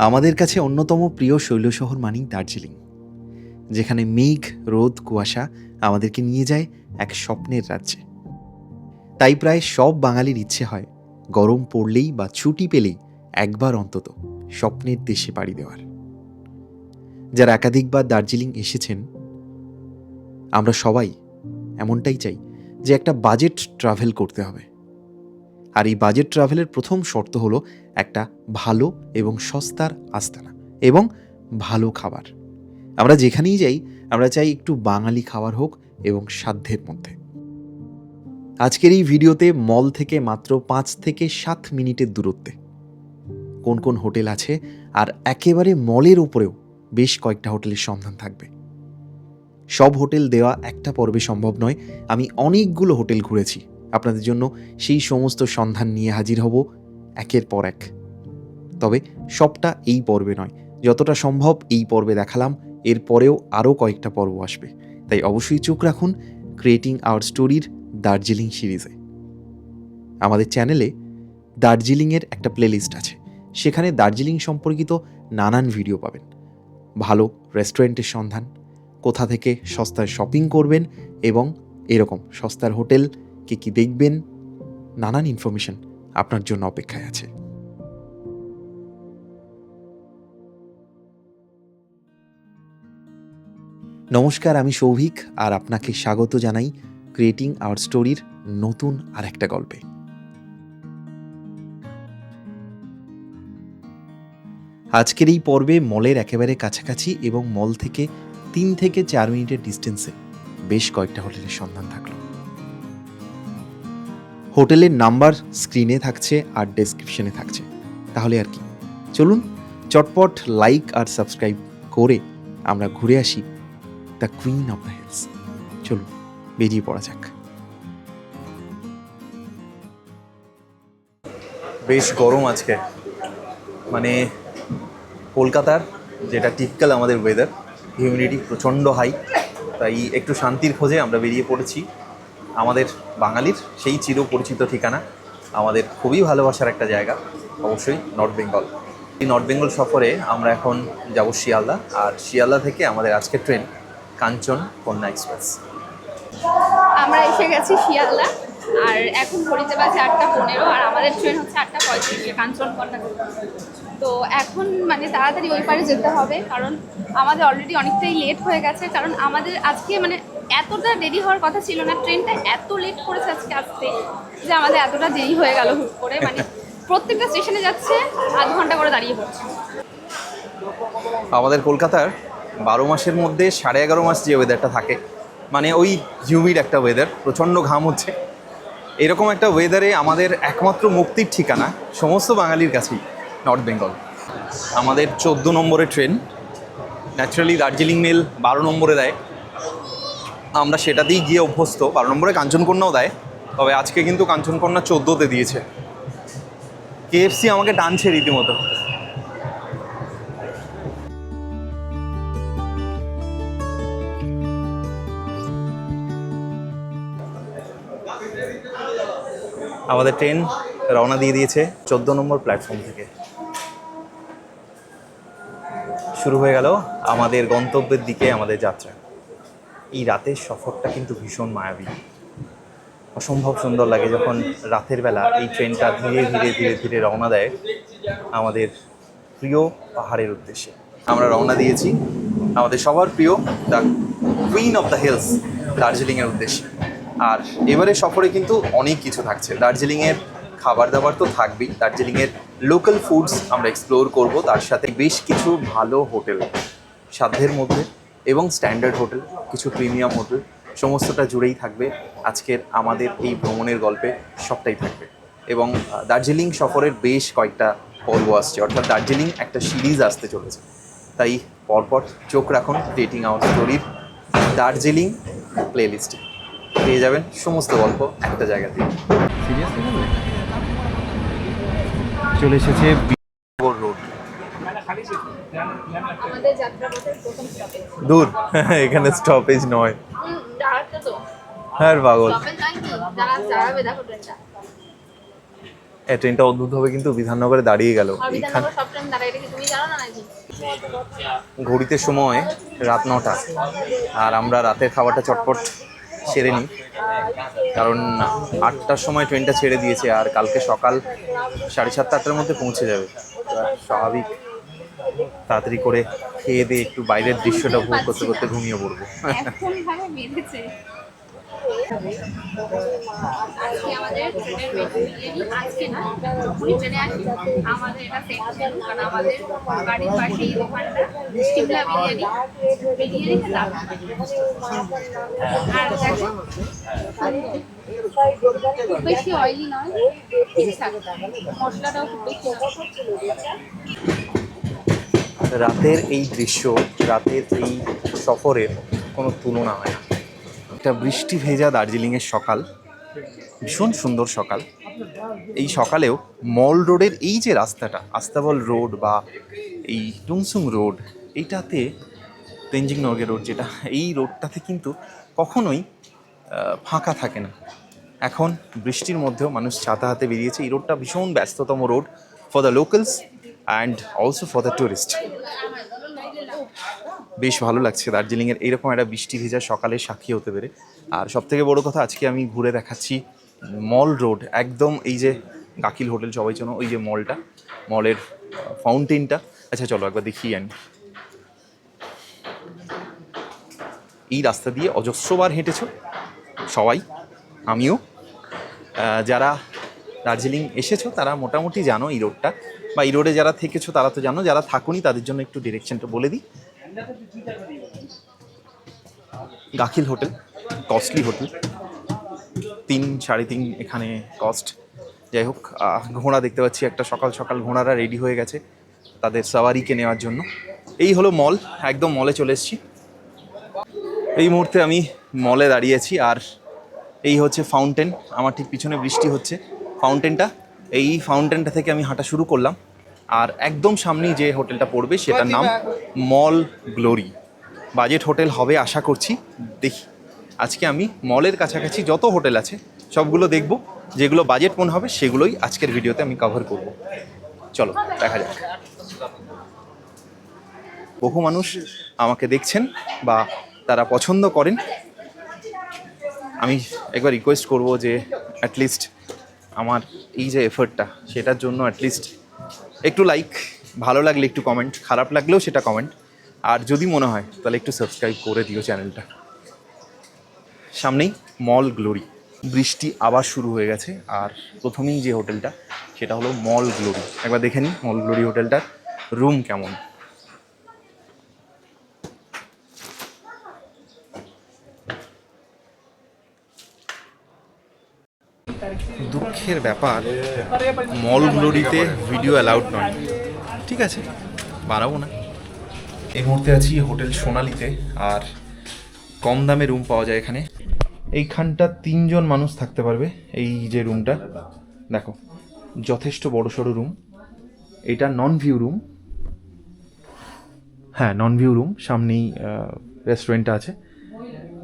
আমাদের কাছে অন্যতম প্রিয় শৈলশহর মানেই দার্জিলিং, যেখানে মেঘ, রোদ, কুয়াশা আমাদেরকে নিয়ে যায় এক স্বপ্নের রাজ্যে। তাই প্রায় সব বাঙালির ইচ্ছে হয় গরম পড়লেই বা ছুটি পেলেই একবার অন্তত স্বপ্নের দেশে পাড়ি দেওয়ার। যারা একাধিকবার দার্জিলিং এসেছেন, আমরা সবাই এমনটাই চাই যে একটা বাজেট ট্রাভেল করতে হবে। আর এই বাজেট ট্রাভেলের প্রথম শর্ত হলো একটা ভালো এবং সস্তার আস্তানা এবং ভালো খাবার। আমরা যেখানেই যাই আমরা চাই একটু বাঙালি খাবার হোক এবং সাধ্যের মধ্যে। আজকের এই ভিডিওতে মল থেকে মাত্র 5 থেকে 7 মিনিটের দূরত্বে কোন কোন হোটেল আছে, আর একেবারে মলের উপরেও বেশ কয়েকটা হোটেলের সন্ধান থাকবে। সব হোটেল দেওয়া একটা পর্বে সম্ভব নয়, আমি অনেকগুলো হোটেল ঘুরেছি। আপনাদের জন্য সেই সমস্ত সন্ধান নিয়ে হাজির হব একের পর এক। তবে সবটা এই পর্বে নয়, যতটা সম্ভব এই পর্বে দেখালাম, এরপরেও আরও কয়েকটা পর্ব আসবে। তাই অবশ্যই চোখ রাখুন ক্রিয়েটিং আওয়ার স্টোরির দার্জিলিং সিরিজে। আমাদের চ্যানেলে দার্জিলিংয়ের একটা প্লেলিস্ট আছে, সেখানে দার্জিলিং সম্পর্কিত নানান ভিডিও পাবেন। ভালো রেস্টুরেন্টের সন্ধান, কোথা থেকে সস্তায় শপিং করবেন এবং এরকম সস্তার হোটেল কি দেখবেন, নানান ইনফরমেশন আপনার জন্য অপেক্ষায় আছে। নমস্কার, আমি সৌভিক, আর আপনাকে স্বাগত জানাই ক্রিয়েটিং আওয়ার স্টোরির নতুন আর একটা গল্পে। আজকের এই পর্বে মলের একেবারে কাছাকাছি এবং মল থেকে 3 থেকে 4 মিনিটের ডিস্টেন্সে বেশ কয়েকটা হোটেলের সন্ধান থাকলো। হোটেলের নাম্বার স্ক্রিনে থাকছে আর ডেসক্রিপশনে থাকছে। তাহলে আর কি, চলুন চটপট লাইক আর সাবস্ক্রাইব করে আমরা ঘুরে আসি the queen of the hills. চলুন বেরিয়ে পড়া যাক। বেশ গরম আজকে, মানে কলকাতার যেটা টিপিক্যাল আমাদের ওয়েদার, হিউমিডিটি প্রচণ্ড হাই। তাই একটু শান্তির খোঁজে আমরা বেরিয়ে পড়েছি আমাদের বাঙালির সেই চিরপরিচিত ঠিকানা, আমাদের খুবই ভালোবাসার একটা জায়গা, অবশ্যই নর্থ বেঙ্গল। এই নর্থ বেঙ্গল সফরে আমরা এখন যাব শিয়ালদা, আর শিয়ালদা থেকে আমাদের আজকের ট্রেন কাঞ্চনকন্যা এক্সপ্রেস। আমরা এসে গেছি শিয়ালদা, আর এখন ঘড়িতে বাজে 8:15, আর আমাদের ট্রেন হচ্ছে 8:35 কাঞ্চনকন্যা। তো এখন মানে তাড়াতাড়ি ওই পারে যেতে হবে, কারণ আমাদের অলরেডি অনেকটাই লেট হয়ে গেছে। কারণ আমাদের আজকে মানে এতটা দেরি হওয়ার কথা ছিল না, ট্রেনটা এত লেট করেছে আজকে আসতে যে আমাদের এতটা দেরি হয়ে গেল হুট করে। মানে প্রত্যেকটা স্টেশনে যাচ্ছে আধ ঘন্টা করে দাঁড়িয়ে পড়ছে। আমাদের কলকাতার 12 মাসের মধ্যে 11.5 মাস যে ওয়েদারটা থাকে, মানে ওই হিউমিড একটা ওয়েদার, প্রচণ্ড ঘাম হচ্ছে, এরকম একটা ওয়েদারে আমাদের একমাত্র মুক্তির ঠিকানা সমস্ত বাঙালির কাছেই নর্থ বেঙ্গল। আমাদের 14 নম্বরের ট্রেন, ন্যাচারালি দার্জিলিং মেল 12 নম্বরে দেয়, আমরা সেটাতেই গিয়ে অভ্যস্ত। 12 নম্বরে কাঞ্চনকন্যাও দেয়, তবে আজকে কিন্তু কাঞ্চনকন্যা 14তে দিয়েছে। কেএফসি আমাকে টানছে রীতিমতো। আমাদের ট্রেন রওনা দিয়ে দিয়েছে 14 নম্বর প্ল্যাটফর্ম থেকে। শুরু হয়ে গেল আমাদের গন্তব্যের দিকে আমাদের যাত্রা। এই রাতের সফরটা কিন্তু ভীষণ মায়াবী, অসম্ভব সুন্দর লাগে যখন রাতের বেলা এই ট্রেনটা ধীরে ধীরে ধীরে ধীরে রওনা দেয় আমাদের প্রিয় পাহাড়ের উদ্দেশ্যে। আমরা রওনা দিয়েছি আমাদের সবার প্রিয় the queen of the hills দার্জিলিংয়ের উদ্দেশ্যে। আর এবারে সফরে কিন্তু অনেক কিছু থাকছে। দার্জিলিংয়ের খাবার দাবার তো থাকবেই, দার্জিলিংয়ের লোকাল ফুডস আমরা এক্সপ্লোর করব, তার সাথে বেশ কিছু ভালো হোটেল সাধ্যের মধ্যে এবং স্ট্যান্ডার্ড হোটেল, কিছু প্রিমিয়াম হোটেল, সমস্তটা জুড়েই থাকবে আজকের আমাদের এই ভ্রমণের গল্পে, সবটাই থাকবে। এবং দার্জিলিং সফরের বেশ কয়েকটা পর্ব আসছে, অর্থাৎ দার্জিলিং একটা সিরিজ আসতে চলেছে। তাই পরপর চোখ রাখুন ক্রিয়েটিং আওয়ার স্টোরির দার্জিলিং প্লেলিস্টে, পেয়ে যাবেন সমস্ত গল্প একটা জায়গা থেকে। চলে এসেছে রোড। আমাদের যাত্রাপথের প্রথম স্টপেজ দূর, এখানে স্টপেজ নয়। দাঁড়াতে তো হ্যাঁ পাগল, স্টপেজ নয় কি, দাঁড়াবে দেখো ট্রেনটা। ট্রেনটা অদ্ভুতভাবে কিন্তু বিধাননগরে দাঁড়িয়ে গেল। আর বিধাননগর সব ট্রেন দাঁড়ায় রেখে তুমি জানো না নাকি? ঘড়িতে সময় রাত 9টা, আর আমরা রাতের খাবারটা চটপট সেরে নিই, কারণ 8টার সময় ট্রেনটা ছেড়ে দিয়েছে আর কালকে সকাল 7:30-8টার মধ্যে পৌঁছে যাবে। স্বাভাবিক তাড়াতাড়ি করে খেয়ে দিয়ে একটু বাইরের দৃশ্যটা উপভোগ করতে করতে ঘুমিয়ে পড়বো। এখন ভাবে বেঁধেছে। আজকে আমাদের ট্রেনের মেনু বিরিয়ানি, আজকে না যখনই ট্রেনে আসি আমাদের এটা সেট মেনু, কারণ আমাদের বাড়ির পাশে এই দোকানটা সিমলা বিরিয়ানি, বিরিয়ানিটা দারুণ। আর দেখো খুব বেশি অয়েলি নয়, ঠিকঠাক, মশলাটাও খুব বেশি নয়। রাতের এই দৃশ্য, রাতের এই সফরের কোনো তুলনা হয় না। একটা বৃষ্টি ভেজা দার্জিলিংয়ের সকাল, ভীষণ সুন্দর সকাল। এই সকালেও মল রোডের এই যে রাস্তাটা, আস্তাবল রোড বা এই টুংসুং রোড, এইটাতে তেনজিং নর্গে রোড যেটা, এই রোডটাতে কিন্তু কখনোই ফাঁকা থাকে না। এখন বৃষ্টির মধ্যেও মানুষ ছাতা হাতে বেরিয়েছে। এই রোডটা ভীষণ ব্যস্ততম road for the locals and also for the tourist. বেশ ভালো লাগছে দার্জিলিংয়ের এইরকম একটা বৃষ্টি ভেজা সকালে সাক্ষী হতে পেরে। আর সবথেকে বড় কথা, আজকে আমি ঘুরে দেখাচ্ছি মল রোড, একদম এই যে গাকিল হোটেল সবাই চেনো, ওই যে মলটা, মলের ফাউন্টেনটা। আচ্ছা চলো একবার দেখিয়ে আনি। এই রাস্তা দিয়ে অজস্রবার হেঁটেছো সবাই, আমিও। যারা দার্জিলিং এসেছো তারা মোটামুটি জানো এই রোডটা, বা এই রোডে যারা থেকেছো তারা তো জানো, যারা থাকুনি তাদের জন্য একটু ডিরেকশনটা বলে দিই। গাকিল হোটেল, কস্টলি হোটেল, 3-3.5 এখানে কস্ট। যাই হোক, ঘোড়া দেখতে পাচ্ছি একটা, সকাল সকাল ঘোড়ারা রেডি হয়ে গেছে তাদের সাওয়ারিকে নেওয়ার জন্য। এই হলো মল, একদম মলে চলে এসেছি। এই মুহূর্তে আমি মলে দাঁড়িয়েছি আর এই হচ্ছে ফাউন্টেন, আমার ঠিক পিছনে বৃষ্টি হচ্ছে। ফাউন্টেনটা, এই ফাউন্টেনটা থেকে আমি হাঁটা শুরু করলাম, আর একদম সামনেই যে হোটেলটা পড়বে সেটার নাম মল গ্লোরি। বাজেট হোটেল হবে আশা করছি। দেখি আজকে আমি মলের কাছাকাছি যত হোটেল আছে সবগুলো দেখব, যেগুলো বাজেট মনে হবে সেগুলোই আজকের ভিডিওতে আমি কভার করব। চলো দেখা যাক। বহু মানুষ আমাকে দেখছেন বা তারা পছন্দ করেন। আমি একবার রিকোয়েস্ট করব যে অ্যাটলিস্ট আমার এই যে এফর্টটা, সেটার জন্য অ্যাটলিস্ট একটু লাইক, ভালো লাগলে একটু কমেন্ট, খারাপ লাগলেও সেটা কমেন্ট, আর যদি মনে হয় তাহলে একটু সাবস্ক্রাইব করে দিও চ্যানেলটা। সামনেই মল গ্লোরি। বৃষ্টি আবার শুরু হয়ে গেছে আর প্রথমেই যে হোটেলটা সেটা হলো মল গ্লোরি। একবার দেখে নিই মল গ্লোরি হোটেলটার রুম কেমন। দুঃখের ব্যাপার, মল গ্লোরিতে ভিডিও অ্যালাউড নয়। ঠিক আছে, বাড়াবো না। এই মুহূর্তে আছি হোটেল সোনালিতে, আর কম দামে রুম পাওয়া যায় এখানে। এইখানটা 3 জন মানুষ থাকতে পারবে। এই যে রুমটা দেখো, যথেষ্ট বড় সড়ো রুম। এটা নন ভিউ রুম, হ্যাঁ নন ভিউ রুম। সামনেই রেস্টুরেন্টটা আছে,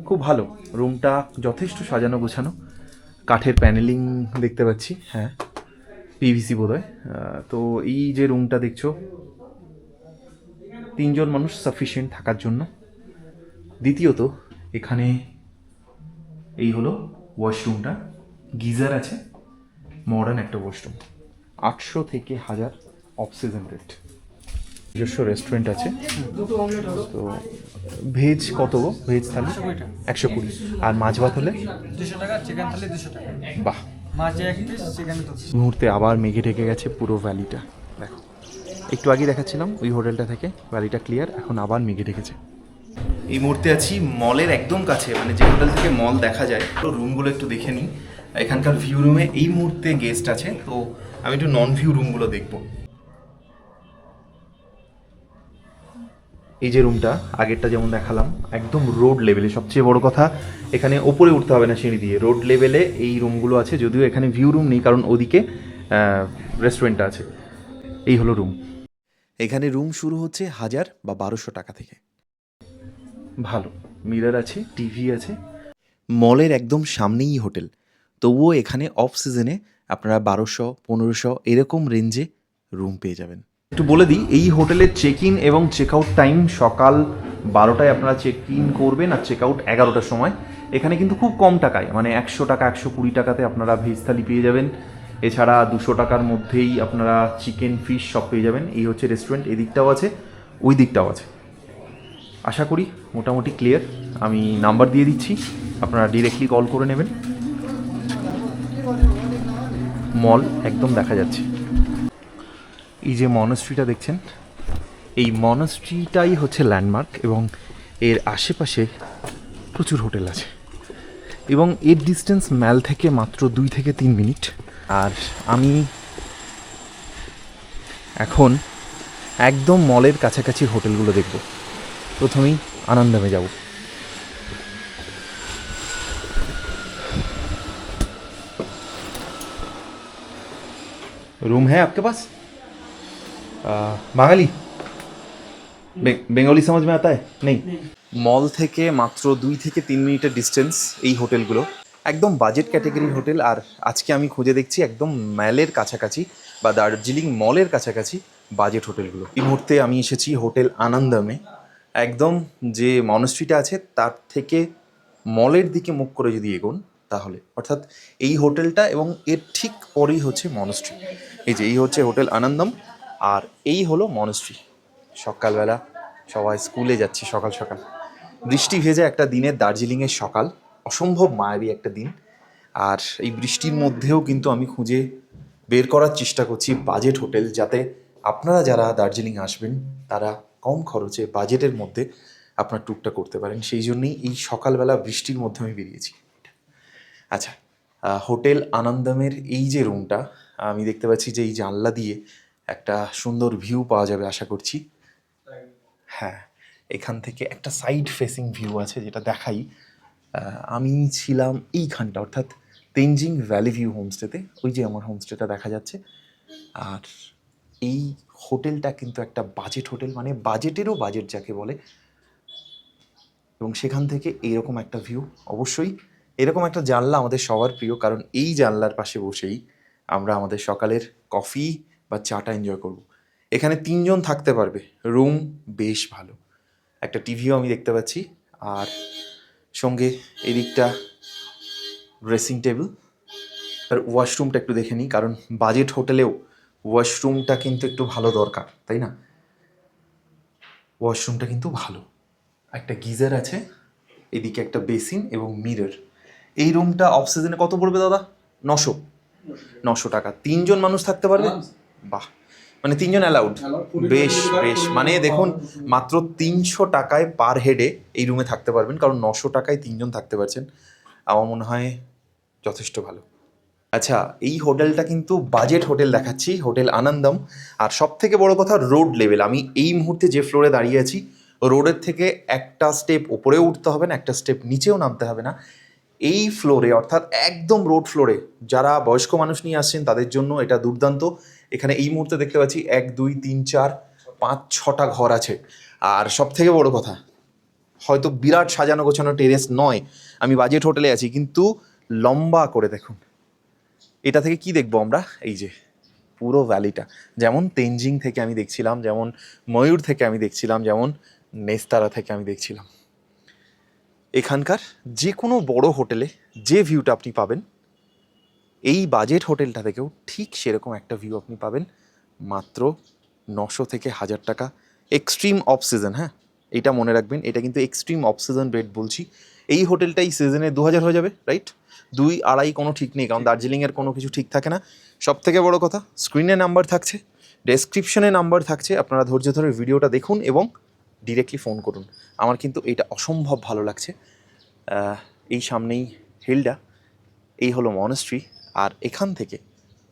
খুব ভালো রুমটা, যথেষ্ট সাজানো গোছানো। কাঠের প্যানেলিং দেখতে পাচ্ছি, হ্যাঁ পিভিসি বোধহয়। তো এই যে রুমটা দেখছো, 3 জন মানুষ সাফিসিয়েন্ট থাকার জন্য। দ্বিতীয়ত এখানে এই হলো ওয়াশরুমটা, গিজার আছে, মডার্ন একটা ওয়াশরুম। 800 থেকে 1000 অক্সিজেন রেট। নিজস্ব রেস্টুরেন্ট আছে। তো ভেজ কত গো? ভেজ থালি 120, আর মাছ ভাত হলে 200 টাকা, চিকেন থালি 200 টাকা। বাহ। মাছে 1 পিস, চিকেন 2 পিস। মুহূর্তে আবার মেঘে ঢেকে গেছে পুরো ভ্যালিটা। দেখো একটু আগে দেখাচ্ছিলাম ওই হোটেলটা থেকে, ভ্যালিটা ক্লিয়ার, এখন আবার মেঘে ঢেকেছে। এই মুহূর্তে আছি মলের একদম কাছে, মানে যে হোটেল থেকে মল দেখা যায়। তো রুমগুলো একটু দেখে নিই। এখানকার ভিউ রুমে এই মুহূর্তে গেস্ট আছে, তো আমি একটু নন ভিউ রুমগুলো দেখবো। এই যে রুমটা, আগেরটা যেমন দেখালাম, একদম রোড লেভেলে। সবচেয়ে বড় কথা, এখানে ওপরে উঠতে হবে না সিঁড়ি দিয়ে, রোড লেভেলে এই রুমগুলো আছে। যদিও এখানে ভিউ রুম নেই, কারণ ওদিকে রেস্টুরেন্টটা আছে। এই হলো রুম। এখানে রুম শুরু হচ্ছে 1000 বা 1200 টাকা থেকে। ভালো মিরর আছে, টিভি আছে। মলের একদম সামনেই হোটেল, তবুও এখানে অফ সিজনে আপনারা 1200-1500 এরকম রেঞ্জে রুম পেয়ে যাবেন। একটু বলে দিই, এই হোটেলের চেক ইন এবং চেক আউট টাইম সকাল 12টায় আপনারা চেক ইন করবেন আর চেক আউট 11টার সময়। এখানে কিন্তু খুব কম টাকায়, মানে 100 টাকা 120 টাকাতে আপনারা ভেজ থালি পেয়ে যাবেন। এছাড়া 200 টাকার মধ্যেই আপনারা চিকেন ফিশ সব পেয়ে যাবেন। এই হচ্ছে রেস্টুরেন্ট, এদিকটাও আছে ওই দিকটাও আছে। আশা করি মোটামুটি ক্লিয়ার। আমি নাম্বার দিয়ে দিচ্ছি, আপনারা ডিরেক্টলি কল করে নেবেন। মল একদম দেখা যাচ্ছে। এই যে মনাস্ট্রিটা দেখছেন, এই মনাস্ট্রিটাই হচ্ছে ল্যান্ডমার্ক এবং এর আশেপাশে প্রচুর হোটেল আছে এবং এর ডিস্টেন্স ম্যাল থেকে মাত্র 2 থেকে 3 মিনিট। আর আমি এখন একদম মলের কাছাকাছি হোটেলগুলো দেখব। প্রথমেই আনন্দমে যাব। रूम है आपके पास? বাঙালি বেঙ্গলি समझ में आता है? नहीं। মল থেকে মাত্র 2 থেকে 3 মিনিটের ডিস্টেন্স এই হোটেলগুলো, একদম বাজেট ক্যাটাগরির হোটেল। আর আজকে আমি খুঁজে দেখছি একদম ম্যালের কাছাকাছি বা দার্জিলিং মলের কাছাকাছি বাজেট হোটেলগুলো। এই মুহূর্তে আমি এসেছি হোটেল আনন্দমে, একদম যে মনস্ট্রিটা আছে তার থেকে মলের দিকে মুখ করে যদি এগোন তাহলে, অর্থাৎ এই হোটেলটা এবং এর ঠিক পরেই হচ্ছে মনস্ট্রি। এই যে এই হচ্ছে হোটেল আনন্দম আর এই হলো মনস্ট্রি। সকালবেলা সবাই স্কুলে যাচ্ছে, সকাল সকাল বৃষ্টি ভেজা একটা দিনের দার্জিলিংয়ের সকাল, অসম্ভব মায়াবী একটা দিন। আর এই বৃষ্টির মধ্যেও কিন্তু আমি খুঁজে বের করার চেষ্টা করছি বাজেট হোটেল, যাতে আপনারা যারা দার্জিলিং আসবেন তারা কম খরচে বাজেটের মধ্যে আপনার ট্যুরটা করতে পারেন। সেই জন্যই এই সকালবেলা বৃষ্টির মধ্যে আমি বেরিয়েছি। আচ্ছা, হোটেল আনন্দমের এই যে রুমটা, আমি দেখতে পাচ্ছি যে এই জানলা দিয়ে একটা সুন্দর ভিউ পাওয়া যাবে আশা করছি। হ্যাঁ, এখান থেকে একটা সাইড ফেসিং ভিউ আছে যেটা দেখাই। আমি ছিলাম এইখানটা, অর্থাৎ তেনজিং ভ্যালি ভিউ হোমস্টেতে। ওই যে আমার হোমস্টেটা দেখা যাচ্ছে। আর এই হোটেলটা কিন্তু একটা বাজেট হোটেল, মানে বাজেটেরও বাজেট যাকে বলে। এবং সেখান থেকে এইরকম একটা ভিউ, অবশ্যই এরকম একটা জানলা আমাদের সবার প্রিয়, কারণ এই জানলার পাশে বসেই আমরা আমাদের সকালের কফি বা চাটা এনজয় করব। এখানে 3 জন থাকতে পারবে, রুম বেশ ভালো, একটা টিভিও আমি দেখতে পাচ্ছি। আর সঙ্গে এদিকটা ড্রেসিং টেবিল আর ওয়াশরুমটা একটু দেখে নিই, কারণ বাজেট হোটেলেও ওয়াশরুমটা কিন্তু একটু ভালো দরকার, তাই না? ওয়াশরুমটা কিন্তু ভালো, একটা গিজার আছে, এদিকে একটা বেসিন এবং মিরর। এই রুমটা অফ সিজনে কত পড়বে দাদা? 900 টাকা। 3 জন মানুষ থাকতে পারবে? বাহ, মানে 3 জন অ্যালাউড। বেশ বেশ, মানে দেখুন মাত্র 300 টাকায় পার হেডে এই রুমে থাকতে পারবেন, কারণ 900 টাকায় 3 জন থাকতে পারছেন। আমার মনে হয় যথেষ্ট ভালো। আচ্ছা, এই হোটেলটা কিন্তু বাজেট হোটেল দেখাচ্ছি, হোটেল আনন্দম। আর সব থেকে বড় কথা রোড লেভেল। আমি এই মুহূর্তে যে ফ্লোরে দাঁড়িয়ে আছি, রোডের থেকে একটা স্টেপ ওপরেও উঠতে হবে না, একটা স্টেপ নিচেও নামতে হবে না। এই ফ্লোরে, অর্থাৎ একদম রোড ফ্লোরে যারা বয়স্ক মানুষ নিয়ে আসছেন তাদের জন্য এটা দুর্দান্ত। এখানে এই মুহূর্তে দেখতে পাচ্ছি 1 2 3 4 5 6টা ঘর আছে। আর সব থেকে বড় কথা, হয়তো বিরাট সাজানো গোছানো টেরেস নয়, আমি বাজেট হোটেলে আছি, কিন্তু লম্বা করে দেখুন। এটা থেকে কি দেখবো আমরা? এই যে পুরো ভ্যালিটা, যেমন তেনজিং থেকে আমি দেখছিলাম, যেমন ময়ূর থেকে আমি দেখছিলাম, যেমন নেস্তারা থেকে আমি দেখছিলাম। এখানকার যে কোনো বড় হোটেলে যে ভিউটা আপনি পাবেন, এই বাজেট হোটেলটা থেকেও ঠিক সেরকম একটা ভিউ আপনি পাবেন মাত্র 900 থেকে 1000 টাকা। এক্সট্রিম অফ সিজন, হ্যাঁ এটা মনে রাখবেন, এটা কিন্তু এক্সট্রিম অফ সিজন রেট বলছি। এই হোটেলটা এই সিজনে 2000 হয়ে যাবে, রাইট? 2 2.5 কোনো ঠিক নেই, কারণ দার্জিলিংয়ের কোনো কিছু ঠিক থাকে না। সব থেকে বড় কথা, স্ক্রিনে নাম্বার থাকছে, ডেসক্রিপশনে নাম্বার থাকছে, আপনারা ধৈর্য ধরে ভিডিওটা দেখুন এবং ডিরেক্টলি ফোন করুন। আমার কিন্তু এটা অসম্ভব ভালো লাগছে। এই সামনেই হিলডা, এই হলো মনাস্ট্রি, আর এখান থেকে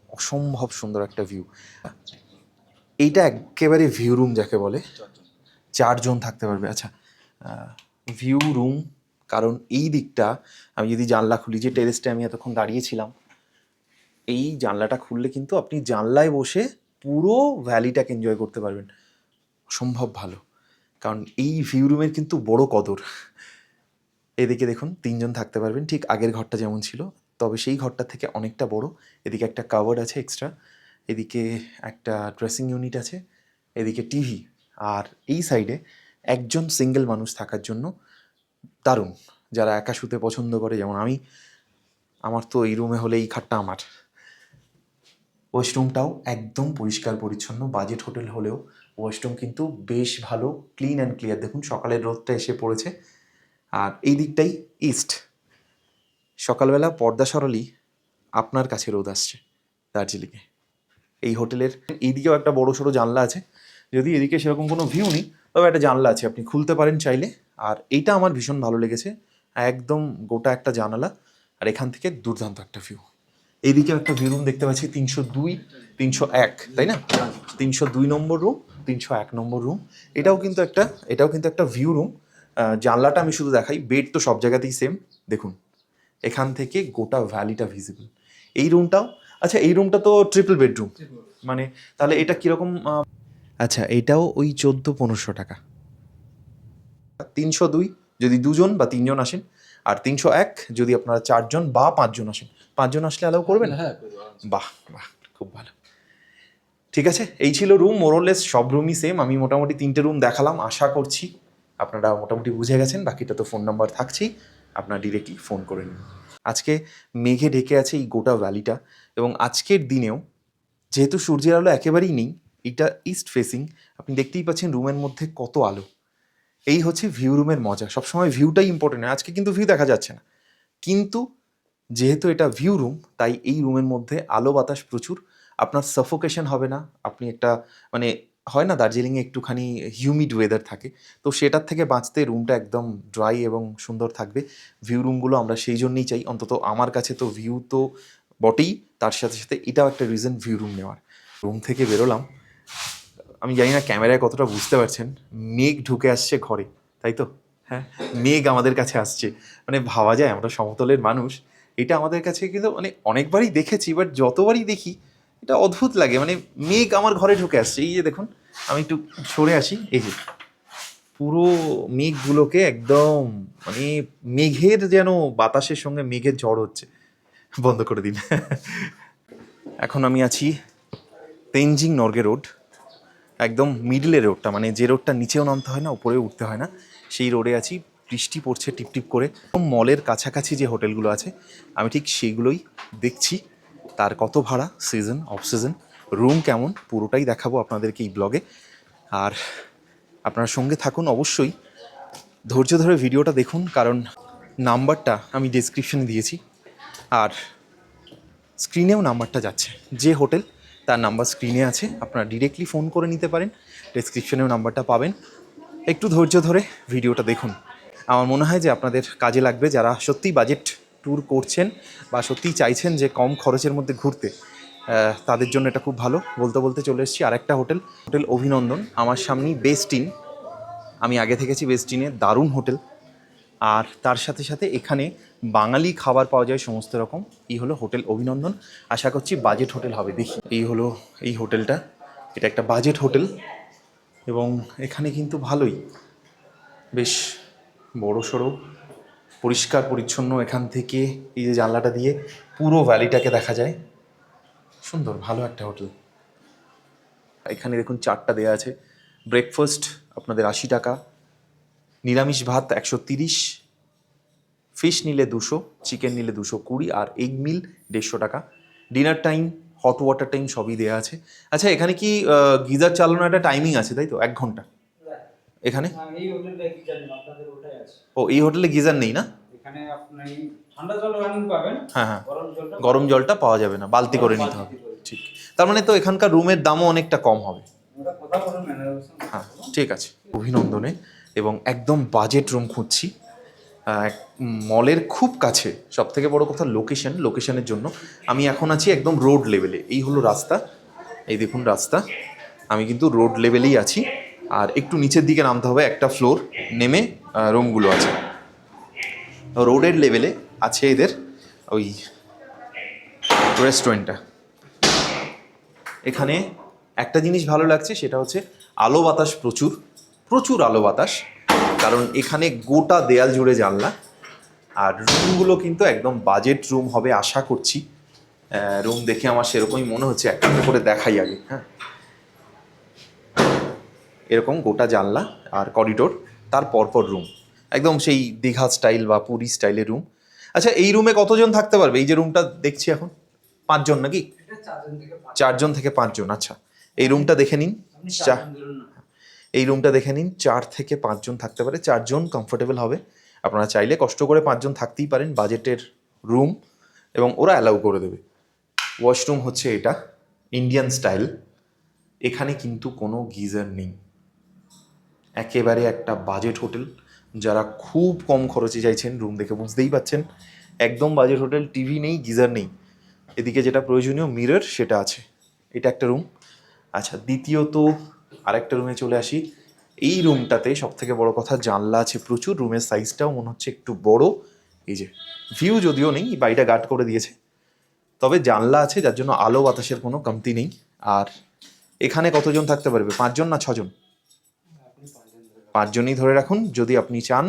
অসম্ভব সুন্দর একটা ভিউ। এইটা একেবারে ভিউ রুম যাকে বলে, 4 জন থাকতে পারবে। আচ্ছা, ভিউ রুম, কারণ এই দিকটা আমি যদি জানলা খুলি, যে টেরেসটা আমি এতক্ষণ দাঁড়িয়েছিলাম, এই জানলাটা খুললে কিন্তু আপনি জানলায় বসে পুরো ভ্যালিটাকে এনজয় করতে পারবেন। অসম্ভব ভালো, কারণ এই ভিউ রুমের কিন্তু বড় কদর। এদিকে দেখুন 3 জন থাকতে পারবেন, ঠিক আগের ঘরটা যেমন ছিল তবে সেই ঘরটা থেকে অনেকটা বড়। এদিকে একটা কাভার্ড আছে এক্সট্রা, এদিকে একটা ড্রেসিং ইউনিট আছে, এদিকে টিভি, আর এই সাইডে একজন সিঙ্গেল মানুষ থাকার জন্য দারুণ। যারা একা শুতে পছন্দ করে, যেমন আমি, আমার তো এই রুমে হলে এই খাটটা আমার। ওয়াশরুমটাও একদম পরিষ্কার পরিচ্ছন্ন। বাজেট হোটেল হলেও ওয়াশরুম কিন্তু বেশ ভালো, ক্লিন অ্যান্ড ক্লিয়ার। দেখুন সকালের রোদটা এসে পড়েছে। আর এই দিকটাই ইস্ট, সকালবেলা পর্দা সরালি আপনার কাছে রোদ আসছে দার্জিলিংয়ে। এই হোটেলের এইদিকেও একটা বড় সড়ো জানলা আছে, যদি এদিকে সেরকম কোনো ভিউ নেই তবে একটা জানলা আছে, আপনি খুলতে পারেন চাইলে। আর এইটা আমার ভীষণ ভালো লেগেছে, একদম গোটা একটা জানালা, আর এখান থেকে দুর্দান্ত একটা ভিউ। এইদিকে একটা ভিউ রুম দেখতে পাচ্ছি, 302, 301, তাই না? 302 নম্বর রুম, 301 নম্বর রুম। এটাও কিন্তু একটা ভিউ রুম। জানলাটা আমি শুধু দেখাই, বেড তো সব জায়গাতেই সেম। দেখুন এখান থেকে গোটা ভ্যালিটা ভিজিবল। এই রুমটাও, আচ্ছা এই রুমটা তো ট্রিপল বেডরুম, মানে তাহলে এটা কীরকম? আচ্ছা এটাও ওই 1400-1500 টাকা। 302 যদি 2জন বা 3জন আসেন, আর 301 যদি আপনারা 4জন বা 5জন আসেন। 5জন আসলে অ্যালাউ করবেন? হ্যাঁ, বাহ বাহ, খুব ভালো। ঠিক আছে, এই ছিল রুম। মোরলেস সব রুমই সেম। আমি মোটামুটি 3টে রুম দেখালাম, আশা করছি আপনারা মোটামুটি বুঝে গেছেন। বাকিটা তো ফোন নাম্বার থাকছেই, আপনারা ডিরেক্টলি ফোন করে নিন। আজকে মেঘে ঢেকে আছে এই গোটা ভ্যালিটা, এবং আজকের দিনেও যেহেতু সূর্যের আলো একেবারেই নেই, এটা ইস্ট ফেসিং, আপনি দেখতেই পাচ্ছেন রুমের মধ্যে কত আলো। এই হচ্ছে ভিউ রুমের মজা। সবসময় ভিউটাই ইম্পর্টেন্ট। আজকে কিন্তু ভিউ দেখা যাচ্ছে না, কিন্তু যেহেতু এটা ভিউ রুম তাই এই রুমের মধ্যে আলো বাতাস প্রচুর, আপনার সাফোকেশন হবে না। আপনি একটা, মানে হয় না দার্জিলিংয়ে একটুখানি হিউমিড ওয়েদার থাকে, তো সেটার থেকে বাঁচতে রুমটা একদম ড্রাই এবং সুন্দর থাকবে। ভিউ রুমগুলো আমরা সেই জন্যই চাই, অন্তত আমার কাছে তো ভিউ তো বটেই, তার সাথে সাথে এটাও একটা রিজন ভিউ রুম নেওয়ার। রুম থেকে বেরোলাম, আমি জানি না ক্যামেরায় কতটা বুঝতে পারছেন, মেঘ ঢুকে আসছে ঘরে, তাই তো? হ্যাঁ, মেঘ আমাদের কাছে আসছে। মানে ভাবা যায় আমরা সমতলের মানুষ, এটা আমাদের কাছে কিন্তু মানে অনেকবারই দেখেছি, বাট যতবারই দেখি এটা অদ্ভুত লাগে। মানে মেঘ আমার ঘরে ঢুকে আসছে। এই যে দেখুন, আমি একটু সরে আসি, এই যে পুরো মেঘগুলোকে একদম, মানে মেঘের যেন বাতাসের সঙ্গে মেঘের ঝড় হচ্ছে। বন্ধ করে দিন। এখন আমি আছি তেনজিং নর্গে রোড, একদম মিডলের রোডটা, মানে যে রোডটা নিচেও নামতে হয় না উপরেও উঠতে হয় না, সেই রোডে আছি। বৃষ্টি পড়ছে টিপটিপ করে। মলের কাছাকাছি যে হোটেলগুলো আছে আমি ঠিক সেইগুলোই দেখছি। তার কত ভাড়া, সিজন অফ সিজন, রুম কেমন, পুরোটাই দেখাবো আপনাদেরকে এই ব্লগে। আর আপনার সঙ্গে থাকুন অবশ্যই, ধৈর্য ধরে ভিডিওটা দেখুন, কারণ নাম্বারটা আমি ডেসক্রিপশনে দিয়েছি, আর স্ক্রিনেও নাম্বারটা যাচ্ছে। যে হোটেল তার নাম্বার স্ক্রিনে আছে, আপনারা ডিরেক্টলি ফোন করে নিতে পারেন, ডেসক্রিপশনেও নাম্বারটা পাবেন। একটু ধৈর্য ধরে ভিডিওটা দেখুন, আমার মনে হয় যে আপনাদের কাজে লাগবে। যারা সত্যিই বাজেট ট্যুর করছেন বা সত্যিই চাইছেন যে কম খরচের মধ্যে ঘুরতে, তাদের জন্য এটা খুব ভালো। বলতে বলতে চলে এসেছি আরেকটা হোটেল, হোটেল অভিনন্দন। আমার সামনেই বেস্ট ইন, আমি আগে থেকেছি বেস্ট ইনে, দারুণ হোটেল। আর তার সাথে সাথে এখানে বাঙালি খাবার পাওয়া যায় সমস্ত রকম। এই হলো হোটেল অভিনন্দন, আশা করছি বাজেট হোটেল হবে। দেখি, এই হলো এই হোটেলটা, এটা একটা বাজেট হোটেল, এবং এখানে কিন্তু ভালোই, বেশ বড় সড়ো, পরিষ্কার পরিচ্ছন্ন। এখান থেকে এই যে জানলাটা দিয়ে পুরো ভ্যালিটাকে দেখা যায়, সুন্দর ভালো একটা হোটেল। এখানে দেখুন চারটা দেওয়া আছে। ব্রেকফাস্ট আপনাদের 80 টাকা, নিরামিষ ভাত 130, ফিশ নিলে 200, চিকেন নিলে 220, আর এগ মিল 150 টাকা। Dinner time, hot water time সবই দেওয়া আছে। আচ্ছা এখানে কি গিজার চালানোর একটা টাইমিং আছে, তাই তো? 1 ঘন্টা এখানে? এই হোটেলটা গিজার নেই, আপনাদের ওটাই আছে। ও, এই হোটেলে গিজার নেই না? এখানে আপনি ঠান্ডা জল রানিং পাবেন, হ্যাঁ হ্যাঁ, গরম জলটা পাওয়া যাবে না, বালতি করে নিতে হবে। ঠিক, তার মানে তো এখানকার রুমের দামও অনেকটা কম হবে। ওটা কথা বলুন ম্যানেজারের সঙ্গে। হ্যাঁ ঠিক আছে। অভিনন্দনে, এবং একদম বাজেট রুম খুঁজছি, মলের খুব কাছে। সব থেকে বড় কথা লোকেশনের জন্য আমি এখন আছি একদম রোড লেভেলে। এই হলো রাস্তা, এই দেখুন রাস্তা, আমি কিন্তু রোড লেভেলেই আছি। আর একটু নিচের দিকে নামতে হবে, একটা ফ্লোর নেমে রুমগুলো আছে। রোডের লেভেলে আছে এদের ওই রেস্টুরেন্টটা। এখানে একটা জিনিস ভালো লাগছে, সেটা হচ্ছে আলো বাতাস প্রচুর আলো বাতাস, কারণ এখানে গোটা দেয়াল জুড়ে জানলা, আর রুমগুলো কিন্তু একদম বাজেট রুম হবে আশা করছি। রুম দেখে আমার সেরকমই মনে হচ্ছে, একটা করে দেখাই আগে। হ্যাঁ, এরকম গোটা জানলা আর করিডোর, তার পরপর রুম, একদম সেই দীঘা স্টাইল বা পুরী স্টাইলের রুম। আচ্ছা, এই রুমে কতজন থাকতে পারবে? এই যে রুমটা দেখছি এখন 5 জন নাকি? এটা 4 জন থেকে 5 4 জন থেকে 5 জন। আচ্ছা, এই রুমটা দেখে নিন। আপনি 4 জন ধরুন না। এই রুমটা দেখে নিন, 4 থেকে 5 জন থাকতে পারে, 4 জন কমফোর্টেবল হবে। আপনারা চাইলে কষ্ট করে 5 জন থাকতেই পারেন, বাজেটের রুম, এবং ওরা অ্যালাউ করে দেবে। ওয়াশরুম হচ্ছে এটা ইন্ডিয়ান স্টাইল, এখানে কিন্তু কোনো গিজার নেই। একেবারে একটা বাজেট হোটেল, যারা খুব কম খরচে চাইছেন, রুম দেখে বুঝতেই পাচ্ছেন একদম বাজেট হোটেল। টিভি নেই, গিজার নেই, এদিকে যেটা প্রয়োজনীয় মিরর সেটা আছে। এটা একটা রুম। আচ্ছা, দ্বিতীয়ত আরেকটা রুমে চলে আসি। এই রুমটাতে সবথেকে বড় কথা, জানলা আছে প্রচুর, রুমের সাইজটাও মনে হচ্ছে একটু বড়। এই যে ভিউ যদিও নেই, বাড়িটা গার্ড করে দিয়েছে, তবে জানলা আছে, যার জন্য আলো বাতাসের কোনো কমতি নেই। আর এখানে কতজন থাকতে পারবে? 5 জন না 6 জন? আপনি 5 জন ধরে 5 জনই ধরে রাখুন। যদি আপনি চান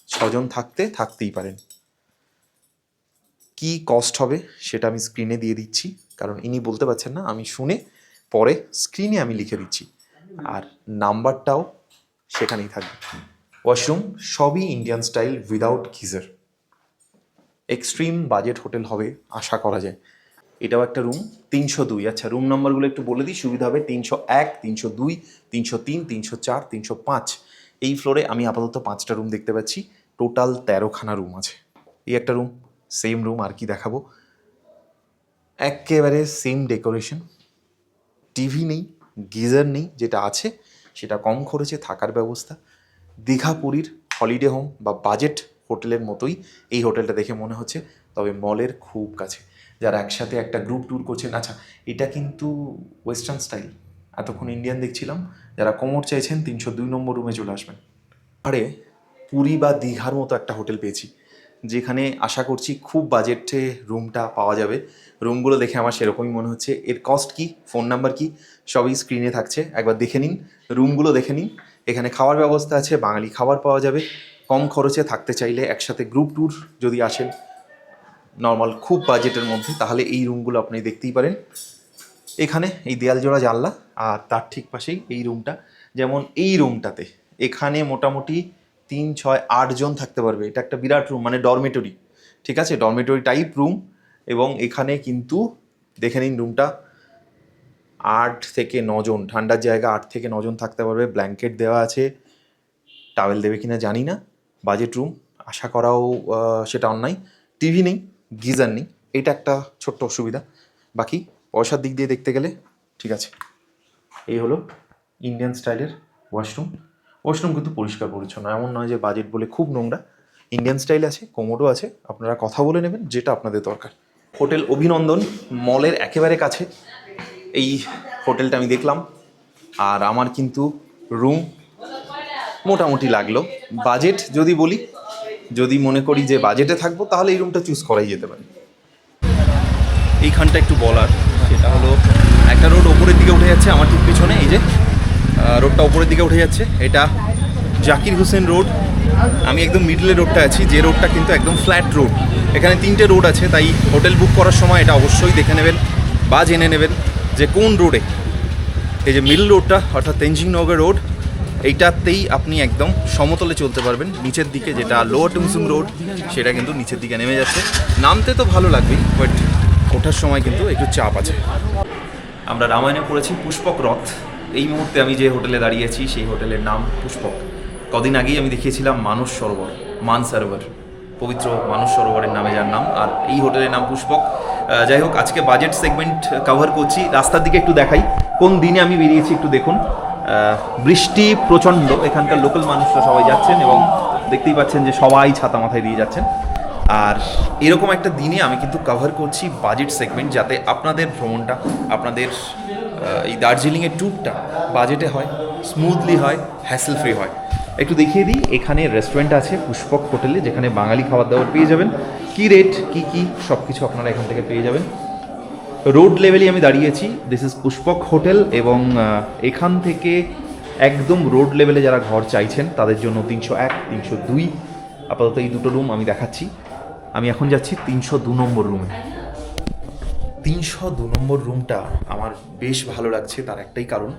6 জন থাকতেই পারেন। কি কস্ট হবে সেটা আমি স্ক্রিনে দিয়ে দিচ্ছি, কারণ ইনি বলতে পারছেন না, আমি শুনে পরে স্ক্রিনে আমি লিখে দিচ্ছি, আর নাম্বারটাও সেখানেই থাকবে। ওয়াশরুম সবই Indian style without geyser, extreme budget hotel হবে আশা করা যায়। এটাও একটা রুম, 302। আচ্ছা, রুম নাম্বারগুলো একটু বলে দিই, সুবিধা হবে। 301, 302, 303, 304, 305। এই ফ্লোরে আমি আপাতত 5টা রুম দেখতে পাচ্ছি, টোটাল 13খানা রুম আছে। এই একটা রুম, সেম রুম, আর কি দেখাবো, একেবারে সেম ডেকোরেশন। টিভি নেই, গিজার নেই, যেটা আছে সেটা কম খরচে থাকার ব্যবস্থা। দীঘা পুরীর হলিডে হোম বা বাজেট হোটেলের মতোই এই হোটেলটা দেখে মনে হচ্ছে, তবে মলের খুব কাছে। যারা একসাথে একটা গ্রুপ ট্যুর করছেন, আচ্ছা এটা কিন্তু ওয়েস্টার্ন স্টাইল, এতক্ষণ ইন্ডিয়ান দেখছিলাম। যারা কোমর চাইছেন 302 নম্বর রুমে চলে আসবেন। আরে পুরী বা দীঘার মতো একটা হোটেল পেয়েছি, যেখানে আশা করছি খুব বাজেটে রুমটা পাওয়া যাবে। রুমগুলো দেখে আমার সেরকমই মনে হচ্ছে। এর কস্ট কি, ফোন নাম্বার কি, সবই স্ক্রিনে থাকছে, একবার দেখে নিন, রুমগুলো দেখে নিন। এখানে খাওয়ার ব্যবস্থা আছে, বাঙালি খাবার পাওয়া যাবে। কম খরচে থাকতে চাইলে, একসাথে গ্রুপ ট্যুর যদি আসেন নর্মাল খুব বাজেটের মধ্যে, তাহলে এই রুমগুলো আপনি দেখতেই পারেন। এখানে এই দেয়াল জোড়া জানলা, আর তার ঠিক পাশেই এই রুমটা। যেমন এই রুমটাতে এখানে মোটামুটি 3, 6, 8 জন থাকতে পারবে। এটা একটা বিরাট রুম, মানে ডরমেটরি, ঠিক আছে, ডরমেটরি টাইপ রুম। এবং এখানে কিন্তু দেখে নিন রুমটা, 8 থেকে 9 জন, ঠান্ডার জায়গা, 8 থেকে 9 জন থাকতে পারবে। ব্ল্যাঙ্কেট দেওয়া আছে, টাওয়েল দেবে কিনা জানি না। বাজেট রুম, আশা করাও সেটা অন্যায়। টিভি নেই, গিজার নেই, এটা একটা ছোট্ট অসুবিধা। বাকি পয়সার দিক দিয়ে দেখতে গেলে ঠিক আছে। এই হলো ইন্ডিয়ান স্টাইলের ওয়াশরুম। ওয়াশরুম কিন্তু পরিষ্কার পরিচ্ছন্ন, এমন নয় যে বাজেট বলে খুব নোংরা। ইন্ডিয়ান স্টাইল আছে, কোমোডও আছে, আপনারা কথা বলে নেবেন যেটা আপনাদের দরকার। হোটেল অভিনন্দন মলের একেবারে কাছে এই হোটেলটা আমি দেখলাম, আর আমার কিন্তু রুম মোটামুটি লাগলো। বাজেট যদি বলি, যদি মনে করি যে বাজেটে থাকবো, তাহলে এই রুমটা চুজ করাই যেতে পারে। এইখানটা একটু বলার, সেটা হলো একটা রোড ওপরের দিকে উঠে যাচ্ছে আমার ঠিক পিছনে, এই যে রোডটা ওপরের দিকে উঠে যাচ্ছে, এটা জাকির হোসেন রোড। আমি একদম মিডলে রোডটা আছি, যে রোডটা কিন্তু একদম ফ্ল্যাট রোড। এখানে 3টে রোড আছে, তাই হোটেল বুক করার সময় এটা অবশ্যই দেখে নেবেন বা জেনে নেবেন যে কোন রোডে। এই যে মিডল রোডটা, অর্থাৎ তেনজিং নগর রোড, এইটাতেই আপনি একদম সমতলে চলতে পারবেন। নিচের দিকে যেটা লোয়ার টুমসুং রোড, সেটা কিন্তু নিচের দিকে নেমে যাচ্ছে। নামতে তো ভালো লাগবেই, বাট ওঠার সময় কিন্তু একটু চাপ আছে। আমরা রামায়ণে পড়েছি পুষ্পক রথ। এই মুহূর্তে আমি যে হোটেলে দাঁড়িয়েছি সেই হোটেলের নাম পুষ্পক। কদিন আগেই আমি দেখিয়েছিলাম মানস সরোবর, মানসরোবর, পবিত্র মানস সরোবরের নামে যার নাম, আর এই হোটেলের নাম পুষ্পক। যাই হোক, আজকে বাজেট সেগমেন্ট কভার করছি। রাস্তার দিকে একটু দেখাই, কোন দিনে আমি বেরিয়েছি একটু দেখুন। বৃষ্টি প্রচণ্ড, এখানকার লোকাল মানুষরা সবাই যাচ্ছেন এবং দেখতেই পাচ্ছেন যে সবাই ছাতা মাথায় দিয়ে যাচ্ছেন। আর এরকম একটা দিনে আমি কিন্তু কভার করছি বাজেট সেগমেন্ট, যাতে আপনাদের ভ্রমণটা, আপনাদের এই দার্জিলিংয়ের ট্যুরটা বাজেটে হয়, স্মুথলি হয়, হ্যাসেল ফ্রি হয়। একটু দেখিয়ে দিই, এখানে রেস্টুরেন্ট আছে পুষ্পক হোটেলে, যেখানে বাঙালি খাবার দাবার পেয়ে যাবেন। কী রেট, কী সব কিছু আপনারা এখান থেকে পেয়ে যাবেন। রোড লেভেলে আমি দাঁড়িয়েছি, দিস ইজ পুষ্পক হোটেল, এবং এখান থেকে একদম রোড লেভেলে যারা ঘর চাইছেন তাদের জন্য 301, 302 আপাতত এই দুটো রুম আমি দেখাচ্ছি। আমি এখন যাচ্ছি 302 নম্বর রুমে। 302 নম্বর রুমটা আমার বেশ ভালো লাগছে, তার একটাই কারণ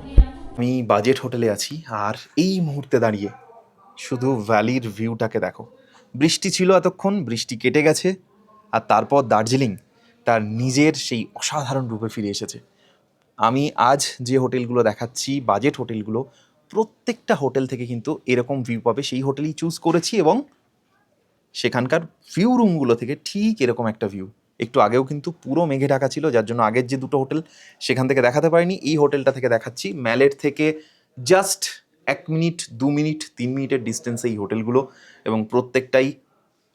আমি বাজেট হোটেলে আছি আর এই মুহূর্তে দাঁড়িয়ে শুধু ভ্যালির ভিউটাকে দেখো। বৃষ্টি ছিল এতক্ষণ, বৃষ্টি কেটে গেছে, আর তারপর দার্জিলিং তার নিজের সেই অসাধারণ রূপে ফিরে এসেছে। আমি আজ যে হোটেলগুলো দেখাচ্ছি, বাজেট হোটেলগুলো, প্রত্যেকটা হোটেল থেকে কিন্তু এরকম ভিউ পাবে। সেই হোটেলই চুজ করেছি এবং সেখানকার ভিউ রুমগুলো থেকে ঠিক এরকম একটা ভিউ। একটু আগেও কিন্তু পুরো মেঘে ঢাকা ছিল, যার জন্য আগের যে দুটো হোটেল সেখান থেকে দেখাতে পারিনি। এই হোটেলটা থেকে দেখাচ্ছি। ম্যালের থেকে জাস্ট 1 মিনিট, 2 মিনিট, 3 মিনিটের ডিস্টেন্সে এই হোটেলগুলো, এবং প্রত্যেকটাই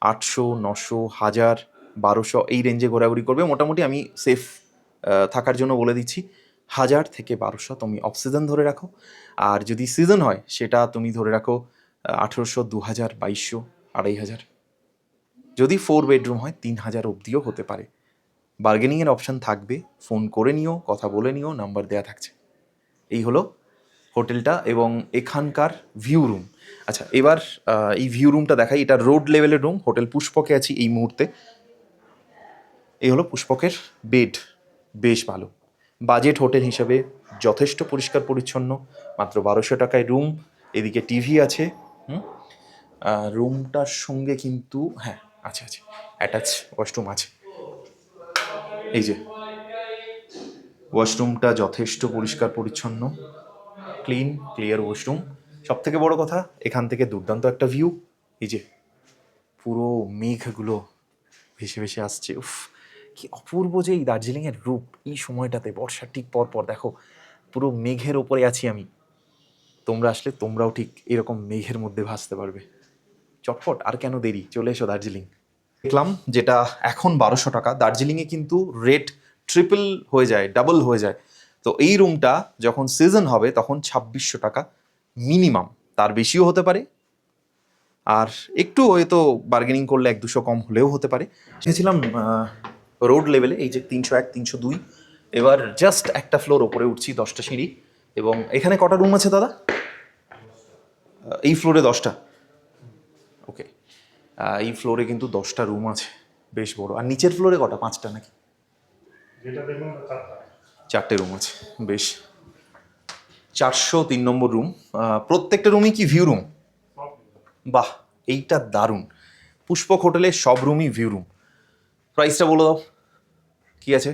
800, 900, 1000, 1200 এই রেঞ্জে ঘোরাঘুরি করবে। মোটামুটি আমি সেফ থাকার জন্য বলে দিচ্ছি 1000 থেকে 1200 তুমি অফ সিজন ধরে রাখো, আর যদি সিজন হয় সেটা তুমি ধরে রাখো 1800, 2000, 2200, 2500। যদি 4 বেডরুম হয় 3000 অবধিও হতে পারে। বার্গেনিংয়ের অপশান থাকবে, ফোন করে নিও, কথা বলে নিও, নাম্বার দেওয়া থাকছে। এই হলো হোটেলটা এবং এখানকার ভিউ রুম। আচ্ছা, এবার এই ভিউ রুমটা দেখাই। এটা রোড লেভেলের রুম। হোটেল পুষ্পকে আছি এই মুহূর্তে। এই হলো পুষ্পকের বেড, বেশ ভালো। বাজেট হোটেল হিসাবে যথেষ্ট পরিষ্কার পরিচ্ছন্ন, মাত্র 1200 টাকায় রুম। এদিকে টিভি আছে। রুমটার সঙ্গে কিন্তু হ্যাঁ আছে অ্যাটাচ ওয়াশরুম আছে। এই যে ওয়াশরুমটা যথেষ্ট পরিষ্কার পরিচ্ছন্ন, ক্লিয়ার ওয়াশরুম। সব থেকে বড় কথা, এখান থেকে দুর্দান্ত একটা ভিউ। এই যে পুরো মেঘগুলো ভেসে ভেসে আসছে। উফ, কি অপূর্ব যে এই দার্জিলিংয়ের রূপ এই সময়টাতে, বর্ষার ঠিক পর দেখো পুরো মেঘের ওপরে আছি আমি। তোমরা আসলে তোমরাও ঠিক এরকম মেঘের মধ্যে ভাসতে পারবে। চটপট, আর কেন দেরি, চলে এসো দার্জিলিং। দেখলাম যেটা এখন 1200 টাকা, দার্জিলিংয়ে কিন্তু রেট ট্রিপল হয়ে যায়, ডাবল হয়ে যায়। তো এই রুমটা যখন সিজন হবে তখন 2600 টাকা মিনিমাম, তার বেশিও হতে পারে, আর একটু হয়তো বার্গেনিং করলে 1-200 কম হলেও হতে পারে। সেছিলাম রোড লেভেলে, এই যে 301, 302। এবার জাস্ট একটা ফ্লোর ওপরে উঠছি, 10টা সিঁড়ি। এবং এখানে কটা রুম আছে দাদা? এই ফ্লোরে 10টা। ওকে, এই ফ্লোরে কিন্তু 10টা রুম আছে, বেশ বড়। আর নিচের ফ্লোরে কটা? 5টা নাকি? 4টে রুম আছে, বেশ। 403 নম্বর রুম। প্রত্যেকটা রুমই কি ভিউ রুম? বাহ, এইটা দারুণ। পুষ্পক হোটেলের সব রুমই ভিউ রুম। প্রাইসটা বলে দাও, কি আছে?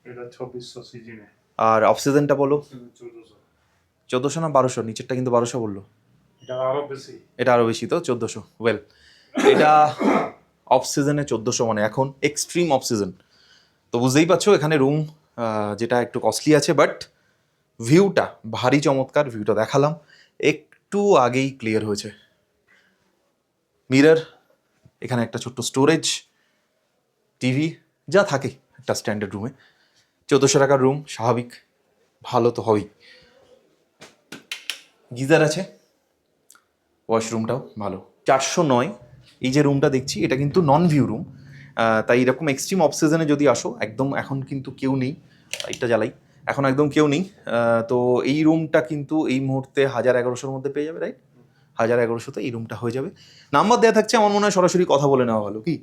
এটা 2400 সিজনে। আর অফ সিজনটা বলো। 1400। 1400 না 1200? নিচেরটা কিন্তু 1200 বললো। এটা আরো বেশি। এটা আরও বেশি তো, 1400। ওয়েল, এটা অফ সিজনে 1400, মানে এখন এক্সট্রিম অফ সিজন। তো বুঝতেই পারছো এখানে রুম যেটা একটু কস্টলি আছে, বাট ভিউটা ভারী চমৎকার। ভিউটা দেখালাম, একটু আগেই ক্লিয়ার হয়েছে। মিরর, এখানে একটা ছোট্ট স্টোরেজ, টিভি, যা থাকে একটা স্ট্যান্ডার্ড রুমে। 1400 টাকার রুম, স্বাভাবিক ভালো তো হবেই। গিজার আছে, ওয়াশরুমটাও ভালো। 409 এই যে রুমটা দেখছি, এটা কিন্তু নন ভিউ রুম। তাই এরকম এক্সট্রিম অফ সিজনে যদি আসো, একদম এখন কিন্তু কেউ নেই, এটা জ্বালাই, এখন একদম কেউ নেই। তো এই রুমটা কিন্তু এই মুহূর্তে 1000-1100-র মধ্যে পেয়ে যাবে, রাইট? 1000-1100-তে এই রুমটা হয়ে যাবে। নাম্বার দেওয়া থাকছে, আমার মনে হয় সরাসরি কথা বলে নেওয়া ভালো। কি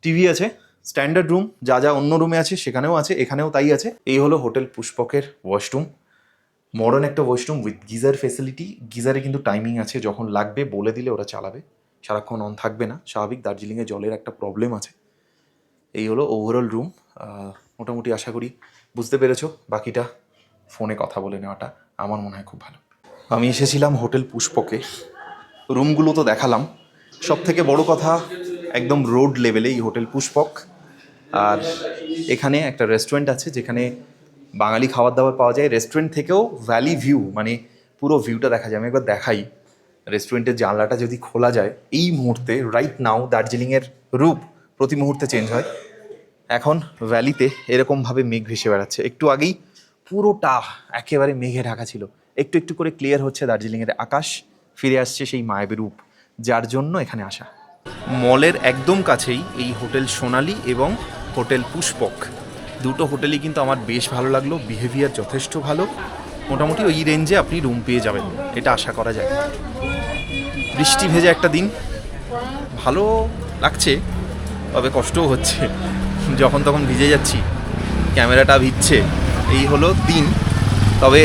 টিভি আছে, স্ট্যান্ডার্ড রুম, যা যা অন্য রুমে আছে সেখানেও আছে, এখানেও তাই আছে। এই হলো হোটেল পুষ্পকের ওয়াশরুম। মডার্ন একটা ওয়াশরুম উইথ গিজার ফেসিলিটি। গিজারে কিন্তু টাইমিং আছে, যখন লাগবে বলে দিলে ওরা চালাবে, সারাক্ষণ অন থাকবে না। স্বাভাবিক, দার্জিলিংয়ে জলের একটা প্রবলেম আছে। এই হলো ওভারঅল রুম। মোটামুটি আশা করি বুঝতে পেরেছো। বাকিটা ফোনে কথা বলে নেওয়াটা আমার মনে হয় খুব ভালো। আমি এসেছিলাম হোটেল পুষ্পকে, রুমগুলো তো দেখালাম। সব থেকে বড় কথা, একদম রোড লেভেলে এই হোটেল পুষ্পক। আর এখানে একটা রেস্টুরেন্ট আছে যেখানে বাঙালি খাবার দাবার পাওয়া যায়। রেস্টুরেন্ট থেকেও ভ্যালি ভিউ, মানে পুরো ভিউটা দেখা যায়। আমি একবার দেখাই, রেস্টুরেন্টের জানলাটা যদি খোলা যায় এই মুহূর্তে, রাইট নাও দার্জিলিংয়ের রূপ প্রতি মুহূর্তে চেঞ্জ হয়। এখন ভ্যালিতে এরকমভাবে মেঘ ভেসে বেড়াচ্ছে। একটু আগেই পুরোটা একেবারে মেঘে ঢাকা ছিল, একটু একটু করে ক্লিয়ার হচ্ছে দার্জিলিংয়ের আকাশ, ফিরে আসছে সেই মায়াবী রূপ, যার জন্য এখানে আসা। মলের একদম কাছেই এই হোটেল সোনালি এবং হোটেল পুষ্পক, দুটো হোটেলই কিন্তু আমার বেশ ভালো লাগলো। বিহেভিয়ার যথেষ্ট ভালো, মোটামুটি ওই রেঞ্জে আপনি রুম পেয়ে যাবেন, এটা আশা করা যায়। বৃষ্টি ভেজা একটা দিন, ভালো লাগছে। তবে কষ্টও হচ্ছে, যখন তখন ভিজে যাচ্ছি, ক্যামেরাটা ভিজছে, এই হলো দিন। তবে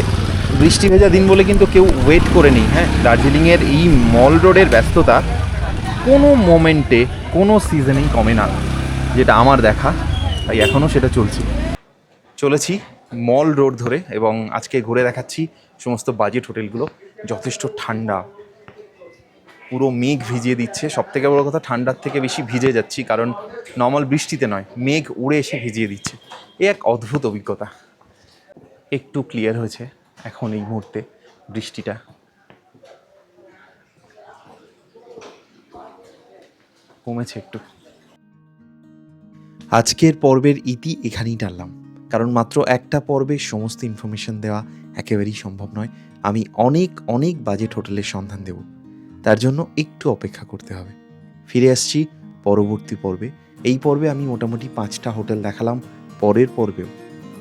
বৃষ্টি ভেজা দিন বলে কিন্তু কেউ ওয়েট করে নেই। হ্যাঁ, দার্জিলিংয়ের এই মল রোডের ব্যস্ততা কোনো মোমেন্টে কোনো সিজনেই কমে না, যেটা আমার দেখা, তাই এখনও সেটা চলেছি মল রোড ধরে, এবং আজকে ঘুরে দেখাচ্ছি সমস্ত বাজেট হোটেলগুলো। যথেষ্ট ঠান্ডা, পুরো মেঘ ভিজিয়ে দিচ্ছে। সবথেকে বড় কথা, ঠান্ডার থেকে বেশি ভিজে যাচ্ছি, কারণ নর্মাল বৃষ্টিতে নয়, মেঘ উড়ে এসে ভিজিয়ে দিচ্ছে। এ এক অদ্ভুত অভিজ্ঞতা। একটু ক্লিয়ার হয়েছে এখন এই মুহূর্তে বৃষ্টিটা। কমেছে একটু। আজকের পর্বের ইতি এখানেই টানলাম, কারণ মাত্র একটা পর্বে সমস্ত ইনফরমেশন দেওয়া একেবারেই সম্ভব নয়। আমি অনেক অনেক বাজেট হোটেলের সন্ধান দেব, তার জন্য একটু অপেক্ষা করতে হবে। ফিরে আসছি পরবর্তী পর্বে। এই পর্বে আমি মোটামুটি 5টা হোটেল দেখালাম, পরের পর্বেও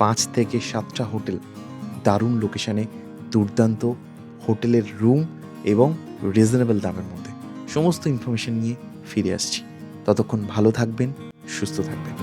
5 থেকে 7টা হোটেল দারুণ লোকেশানে, দুর্দান্ত হোটেলের রুম এবং রিজনেবল দামের মধ্যে সমস্ত ইনফরমেশন নিয়ে ফিরে আসছি। ততক্ষণ ভালো থাকবেন, সুস্থ থাকবেন।